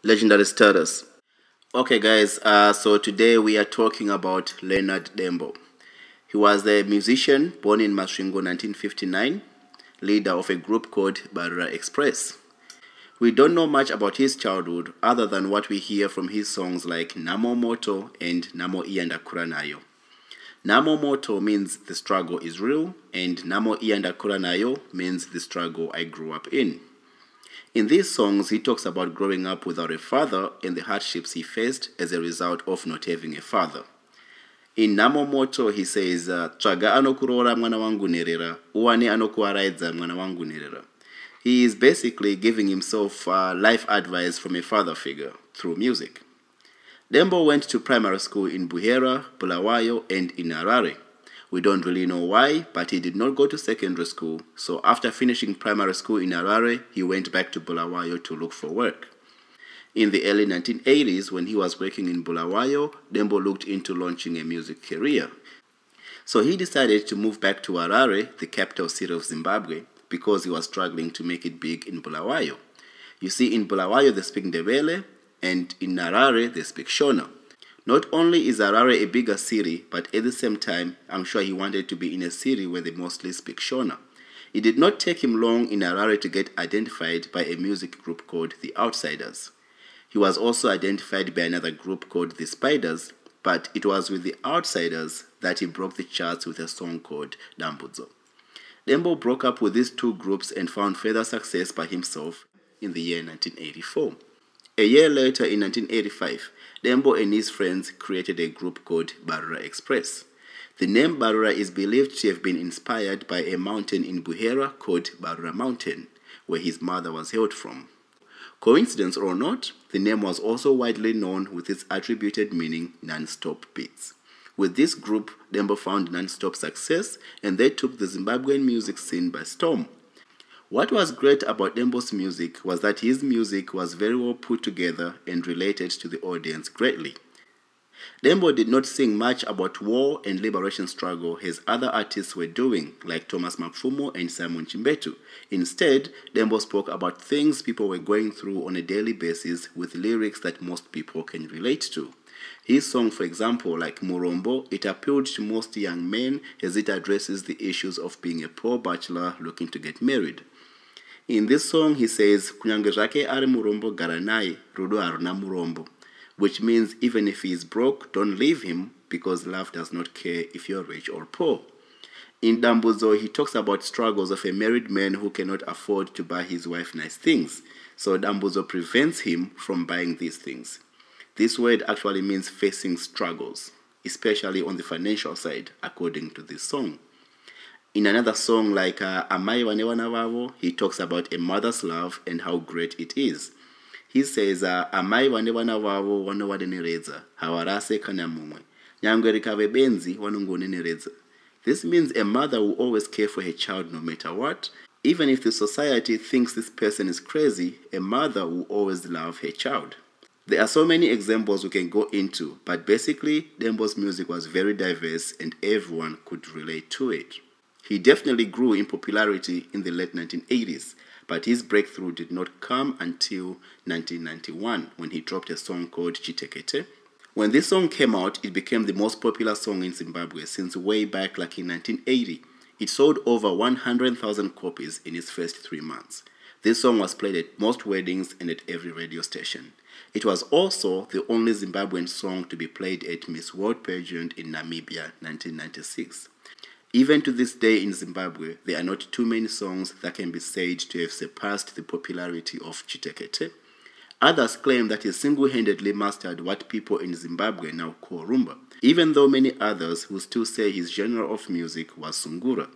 Legendary status. Okay, guys, so today we are talking about Leonard Dembo. He was a musician born in Masvingo 1959, leader of a group called Bhera Express. We don't know much about his childhood other than what we hear from his songs like Namo Moto and Namo Iyandakura Nayo. Namo Moto means the struggle is real, and Namo Iyandakura Nayo means the struggle I grew up in. In these songs, he talks about growing up without a father and the hardships he faced as a result of not having a father. In Namo Moto, he says, Tsvaga anokuroora mwana wangu nerera, uwane anokuaraidza mwana wangu nerera. He is basically giving himself life advice from a father figure through music. Dembo went to primary school in Bhera, Bulawayo, and in Harare. We don't really know why, but he did not go to secondary school, so after finishing primary school in Harare, he went back to Bulawayo to look for work. In the early 1980s, when he was working in Bulawayo, Dembo looked into launching a music career. So he decided to move back to Harare, the capital city of Zimbabwe, because he was struggling to make it big in Bulawayo. You see, in Bulawayo they speak Ndebele, and in Harare they speak Shona. Not only is Harare a bigger city, but at the same time, I'm sure he wanted to be in a city where they mostly speak Shona. It did not take him long in Harare to get identified by a music group called The Outsiders. He was also identified by another group called The Spiders, but it was with The Outsiders that he broke the charts with a song called Dambudzo. Dembo broke up with these two groups and found further success by himself in the year 1984. A year later, in 1985, Dembo and his friends created a group called Bhera Express. The name Bhera is believed to have been inspired by a mountain in Bhera called Bhera Mountain, where his mother was hailed from. Coincidence or not, the name was also widely known with its attributed meaning non-stop beats. With this group, Dembo found non-stop success, and they took the Zimbabwean music scene by storm. What was great about Dembo's music was that his music was very well put together and related to the audience greatly. Dembo did not sing much about war and liberation struggle as other artists were doing, like Thomas Mapfumo and Simon Chimbetu. Instead, Dembo spoke about things people were going through on a daily basis with lyrics that most people can relate to. His song, for example, like Murombo, it appealed to most young men as it addresses the issues of being a poor bachelor looking to get married. In this song, he says, Kunyange zvake ari murombo gara naye, rudo haruna murombo, which means even if he is broke, don't leave him, because love does not care if you're rich or poor. In Dambudzo, he talks about struggles of a married man who cannot afford to buy his wife nice things, so Dambudzo prevents him from buying these things. This word actually means facing struggles, especially on the financial side, according to this song. In another song like Amai Wane Wana Vavo, he talks about a mother's love and how great it is. He says, Amai Wane Wana Vavo Wano Wadenereza, Hawarase Kana Mumwe, Nyangwe Rikave Benzi Wanungonenereza. This means a mother will always care for her child no matter what. Even if the society thinks this person is crazy, a mother will always love her child. There are so many examples we can go into, but basically, Dembo's music was very diverse and everyone could relate to it. He definitely grew in popularity in the late 1980s, but his breakthrough did not come until 1991 when he dropped a song called Chitekete. When this song came out, it became the most popular song in Zimbabwe since way back like in 1980. It sold over 100,000 copies in its first 3 months. This song was played at most weddings and at every radio station. It was also the only Zimbabwean song to be played at Miss World pageant in Namibia 1996. Even to this day in Zimbabwe, there are not too many songs that can be said to have surpassed the popularity of Chitekete. Others claim that he single-handedly mastered what people in Zimbabwe now call rumba, even though many others who still say his genre of music was sungura.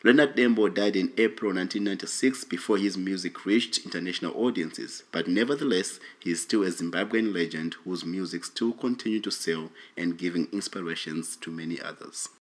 Leonard Dembo died in April 1996 before his music reached international audiences, but nevertheless, he is still a Zimbabwean legend whose music still continues to sell and giving inspirations to many others.